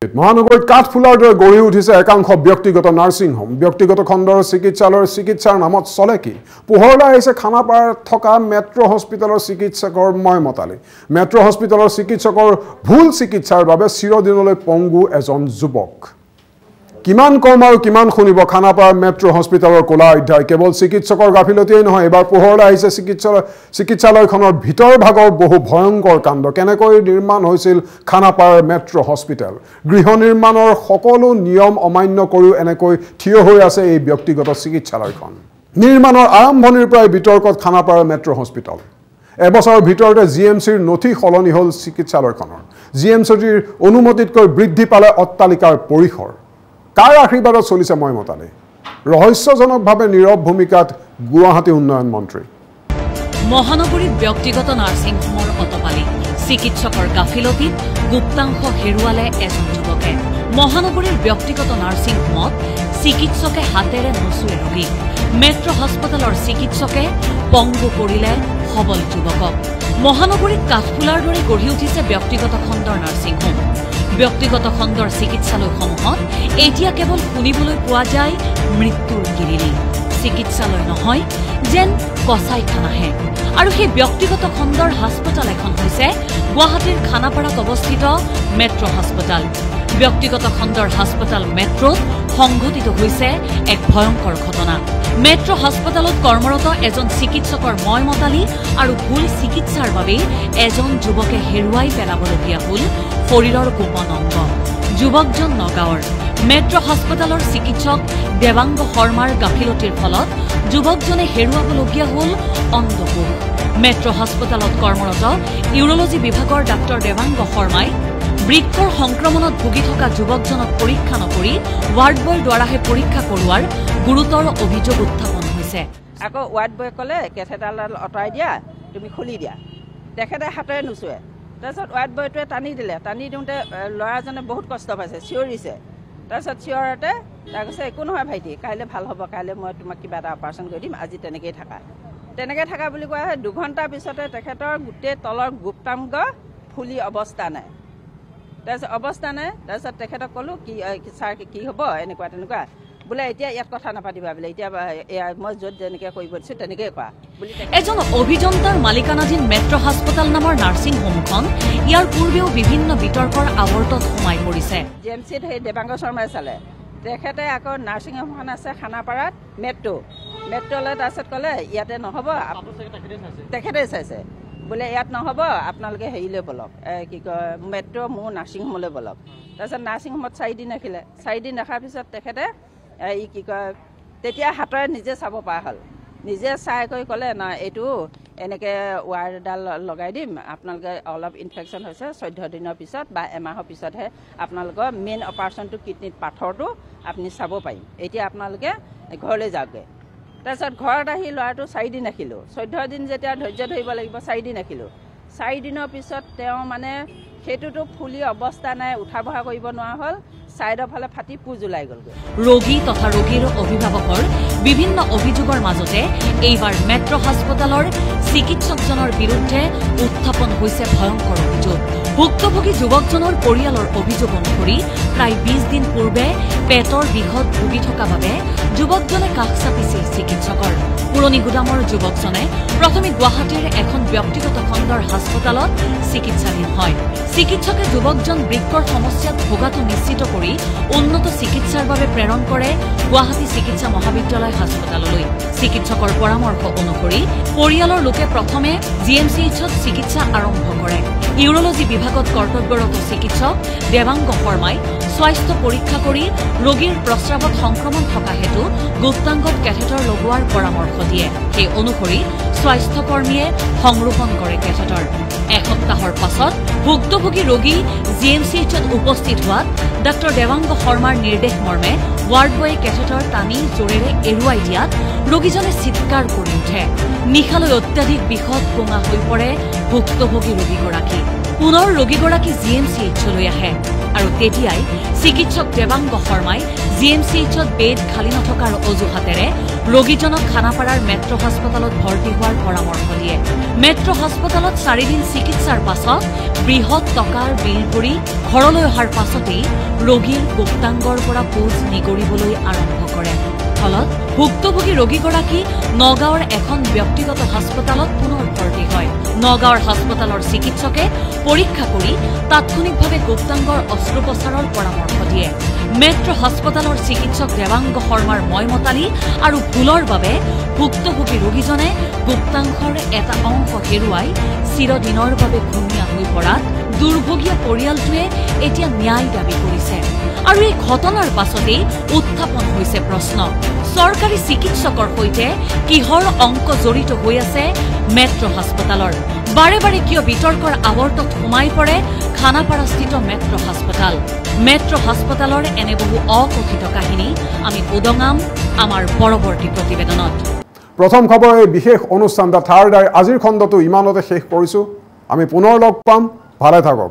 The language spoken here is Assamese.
মহানগৰীত কাঠফুলাৰ দৰে গঢ়ি উঠিছে একাংশ ব্যক্তিগত নাৰ্ছিং হোম ব্যক্তিগত খণ্ডৰ চিকিৎসালয়ৰ চিকিৎসাৰ নামত চলে কি পোহৰলৈ আহিছে খানাপাৰাত থকা মেট্ৰ' হস্পিটেলৰ চিকিৎসকৰ ময়মতালি মেট্ৰ' হস্পিটেলৰ চিকিৎসকৰ ভুল চিকিৎসাৰ বাবে চিৰদিনলৈ পংগু এজন যুৱক কিমান কম আৰু কিমান শুনিব খানাপাৰা মেট্ৰ' হস্পিটেলৰ কোলা অধ্যায় কেৱল চিকিৎসকৰ গাফিলতিয়েই নহয় এবাৰ পোহৰলৈ আহিছে চিকিৎসালয়খনৰ ভিতৰ ভাগৰ বহু ভয়ংকৰ কাণ্ড কেনেকৈ নিৰ্মাণ হৈছিল খানাপাৰাৰ মেট্ৰ' হস্পিটেল গৃহ নিৰ্মাণৰ সকলো নিয়ম অমান্য কৰিও এনেকৈ থিয় হৈ আছে এই ব্যক্তিগত চিকিৎসালয়খন নিৰ্মাণৰ আৰম্ভণিৰ পৰাই বিতৰ্কত খানাপাৰাৰ মেট্ৰ' হস্পিটেল এবছৰৰ ভিতৰতে জিএমচিৰ নথি সলনি হ'ল চিকিৎসালয়খনৰ জিএমচিৰ অনুমতিতকৈ বৃদ্ধি পালে অট্টালিকাৰ পৰিসৰ কাৰ আশীৰ্বাদত চলিছে ময়মতালি ৰহস্যজনকভাৱে নীৰৱ ভূমিকাত গুৱাহাটী উন্নয়ন মন্ত্ৰী মহানগৰীত ব্যক্তিগত নাৰ্ছিং হোমৰ অটপালি চিকিৎসকৰ গাফিলতিত গুপ্তাংশ হেৰুৱালে এজন যুৱকে মহানগৰীৰ ব্যক্তিগত নাৰ্ছিং হোমত চিকিৎসকে হাতেৰে নচুৱে ৰোগী মেট্ৰ' হাস্পতালৰ চিকিৎসকে পংগু কৰিলে সবল যুৱকক মহানগৰীত কাঠফুলাৰ দৰে গঢ়ি উঠিছে ব্যক্তিগত খণ্ডৰ নাৰ্ছিং হোম ব্যক্তিগত খণ্ডৰ চিকিৎসালয়সমূহত এতিয়া কেৱল শুনিবলৈ পোৱা যায় মৃত্যুৰ কিৰিলি চিকিৎসালয় নহয় যেন কচাইখানাহে আৰু সেই ব্যক্তিগত খণ্ডৰ হাস্পতাল এখন হৈছে গুৱাহাটীৰ খানাপাৰাত অৱস্থিত মেট্ৰ' হাস্পতাল ব্যক্তিগত খণ্ডৰ হাস্পতাল মেট্ৰ'ত সংঘটিত হৈছে এক ভয়ংকৰ ঘটনা মেট্ৰ' হাস্পতালত কৰ্মৰত এজন চিকিৎসকৰ ময়মতালি আৰু ভুল চিকিৎসাৰ বাবে এজন যুৱকে হেৰুৱাই পেলাবলগীয়া হ'ল শৰীৰৰ গোপন অংগ যুৱকজন নগাঁৱৰ মেট্ৰ' হাস্পতালৰ চিকিৎসক দেৱাংগ শৰ্মাৰ গাফিলতিৰ ফলত যুৱকজনে হেৰুৱাবলগীয়া হ'ল অন্ধকোষ মেট্ৰ' হাস্পতালত কৰ্মৰত ইউৰলজি বিভাগৰ ডাক্তৰ দেৱাংগ শৰ্মাই বৃক্কৰ সংক্ৰমণত ভুগি থকা যুৱকজনক পৰীক্ষা নকৰি ৱাৰ্ড বয়ৰ দ্বাৰাহে পৰীক্ষা কৰোৱাৰ গুৰুতৰ অভিযোগ উত্থাপন হৈছে আকৌ ৱাৰ্ড বয়ে ক'লে কেথেডালডাল আঁতৰাই দিয়া তুমি খুলি দিয়া তেখেতে হাতেৰে নুচুৱে তাৰপিছত ৱাৰ্ড বয়টোৱে টানি দিলে টানি দিওঁতে ল'ৰাজনে বহুত কষ্ট পাইছে চিঞৰিছে তাৰপিছত চিঞৰতে তাৰ কৈছে একো নহয় ভাইটি কাইলৈ ভাল হ'ব কাইলৈ মই তোমাক কিবা এটা অপাৰেশ্যন কৰি দিম আজি তেনেকৈ থাকা বুলি কোৱা হয় 2 ঘণ্টাৰ পিছতে তেখেতৰ গোটেই তলৰ গুপ্তাংগ ফুলি অৱস্থা নাই তাৰপিছত তেখেতক ক'লোঁ কি ছাৰ কি হ'ব এনেকুৱা তেনেকুৱা বোলে এতিয়া ইয়াত কথা নাপাতিবা বোলে এতিয়া মই য'ত যেনেকৈ কৰিব দিছোঁ তেনেকৈয়ে কোৱা বুলি এজন অভিযন্তাৰ মালিকানাধীন মেট্ৰ' হাস্পতাল নামৰ নাৰ্ছিং হোমখন ইয়াৰ পূৰ্বেও বিভিন্ন বিতৰ্কৰ আৱৰ্তত সোমাই পৰিছে জিএমচিত সেই দেৱাংগ শৰ্মাই চালে তেখেতে আকৌ নাৰ্ছিং হোমখন আছে খানাপাৰাত মেট্ৰ'লৈ তাৰপিছত ক'লে ইয়াতে নহ'ব তেখেতে চাইছে বোলে ইয়াত নহ'ব আপোনালোকে হেৰিলৈ বলক কি কয় মেট্ৰ' মোৰ নাৰ্ছিং হোমলৈ বলক তাৰপিছত নাৰ্ছিং হোমত 4 দিন ৰাখিলে 4 দিন ৰখাৰ পিছত তেখেতে এই কি কয় তেতিয়া হাতেৰে নিজে চাব পৰা হ'ল নিজে চাই কৰি ক'লে না এইটো এনেকৈ ৱায়াৰডাল লগাই দিম আপোনালোকে অলপ ইনফেকশ্যন হৈছে 14 দিনৰ পিছত বা এমাহৰ পিছতহে আপোনালোকৰ মেইন অপাৰেশ্যনটো কিডনীত পাথৰটো আপুনি চাব পাৰিম এতিয়া আপোনালোকে ঘৰলৈ যাওকগৈ তাৰপিছত ঘৰত আহি ল'ৰাটো 4 দিন ৰাখিলোঁ 14 দিন যেতিয়া ধৈৰ্য ধৰিব লাগিব 4 দিন ৰাখিলোঁ 4 দিনৰ পিছত তেওঁ মানে সেইটোতো ফুলি অৱস্থা নাই উঠা বহা কৰিব নোৱাৰা হ'ল চাইডৰ ফালে ফাটি পুজ ওলাই গ'লগৈ ৰোগী তথা ৰোগীৰ অভিভাৱকৰ বিভিন্ন অভিযোগৰ মাজতে এইবাৰ মেট্ৰ' হাস্পতালৰ চিকিৎসকজনৰ বিৰুদ্ধে উত্থাপন হৈছে ভয়ংকৰ অভিযোগ ভুক্তভোগী যুৱকজনৰ পৰিয়ালৰ অভিযোগ অনুসৰি প্ৰায় 20 দিন পূৰ্বে পেটৰ বিষত ভুগি থকা বাবে যুৱকজনে কাষ চাপিছিল চিকিৎসকৰ পুৰণি গুদামৰ যুৱকজনে প্ৰথমে গুৱাহাটীৰ এখন ব্যক্তিগত খণ্ডৰ হাস্পতালত চিকিৎসাধীন হয় চিকিৎসকে যুৱকজন বৃক্কৰ সমস্যাত ভোগাটো নিশ্চিত কৰি উন্নত চিকিৎসাৰ বাবে প্ৰেৰণ কৰে গুৱাহাটী চিকিৎসা মহাবিদ্যালয় হাস্পতাললৈ চিকিৎসকৰ পৰামৰ্শ অনুসৰি পৰিয়ালৰ লোকে প্ৰথমে জিএমচিএইচত চিকিৎসা আৰম্ভ কৰে ইউৰলজি বিভাগত কৰ্তব্যৰত চিকিৎসক দেৱাংগ শৰ্মাই স্বাস্থ্য পৰীক্ষা কৰি ৰোগীৰ প্ৰস্ৰাৱত সংক্ৰমণ থকা হেতু গুপ্তাংগত কেথেটাৰ লগোৱাৰ পৰামৰ্শ দিয়ে সেই অনুসৰি স্বাস্থ্যকৰ্মীয়ে সংৰোপণ কৰে কেথেটাৰ এসপ্তাহৰ পাছত ভুক্তভোগী ৰোগী জিএমচিএইচত উপস্থিত হোৱাত ডাক্তৰ দেৱাংগ শৰ্মাৰ নিৰ্দেশ মৰ্মে ৱাৰ্ড বয়ে কেথেটাৰ টানি জোৰেৰে এৰুৱাই দিয়াত ৰোগীজনে চিৎকাৰ কৰি উঠে নিশালৈ অত্যাধিক বিষত কোঙা হৈ পৰে ভুক্তভোগী ৰোগীগৰাকী পুনৰ ৰোগীগৰাকী জিএমচিএইচলৈ আহে আৰু তেতিয়াই চিকিৎসক দেৱাংগ শৰ্মাই GMCHত বেড খালী নথকাৰ অজুহাতেৰে ৰোগীজনক খানাপাৰাৰ মেট্ৰ' হাস্পতালত ভৰ্তি হোৱাৰ পৰামৰ্শ দিয়ে। মেট্ৰ' হাস্পতালত 4 দিন চিকিৎসাৰ পাছত বৃহৎ টকাৰ বিল কৰি ঘৰলৈ অহাৰ পাছতেই ৰোগীৰ গুপ্তাংগৰ পৰা পোজ নিগৰিবলৈ আৰম্ভ কৰে। ফলত ভুক্তভোগী ৰোগীগৰাকী নগাঁৱৰ এখন ব্যক্তিগত হাস্পতালত পুনৰ ভৰ্তি হয়। নগাঁৱৰ হাস্পতালৰ চিকিৎসকে পৰীক্ষা কৰি তাৎক্ষণিকভাৱে গুপ্তাংগৰ অস্ত্ৰোপচাৰৰ পৰামৰ্শ দিয়ে। মেট্ৰ' হাস্পতালৰ চিকিৎসক দেৱাংগ শৰ্মাৰ ময়মতালি আৰু ভুলৰ বাবে ভুক্তভোগী ৰোগীজনে গুপ্তাংশৰ এটা অংশ হেৰুৱাই চিৰদিনৰ বাবে ঘূণীয়া হৈ পৰাত দুৰ্ভগীয়া পৰিয়ালটোৱে এতিয়া ন্যায় দাবী কৰিছে। আৰু এই ঘটনাৰ পাছতেই উত্থাপন হৈছে প্ৰশ্ন, চৰকাৰী চিকিৎসকৰ সৈতে কিহৰ অংক জড়িত হৈ আছে মেট্ৰ' হাস্পতালৰ? বাৰে বাৰে কিয় বিতৰ্কৰ আৱৰ্তত সোমাই পৰে খানাপাৰাস্থিত মেট্ৰ' হাস্পতাল? মেট্ৰ' হাস্পতালৰ এনে বহু অকথিত কাহিনী আমি উদঙাম আমাৰ পৰৱৰ্তী প্ৰতিবেদনত। প্ৰথম খবৰ এই বিশেষ অনুষ্ঠান দ্য থাৰ্ড আই আজিৰ খণ্ডটো ইমানতে শেষ কৰিছোঁ। আমি পুনৰ লগ পাম, ভালে থাকক।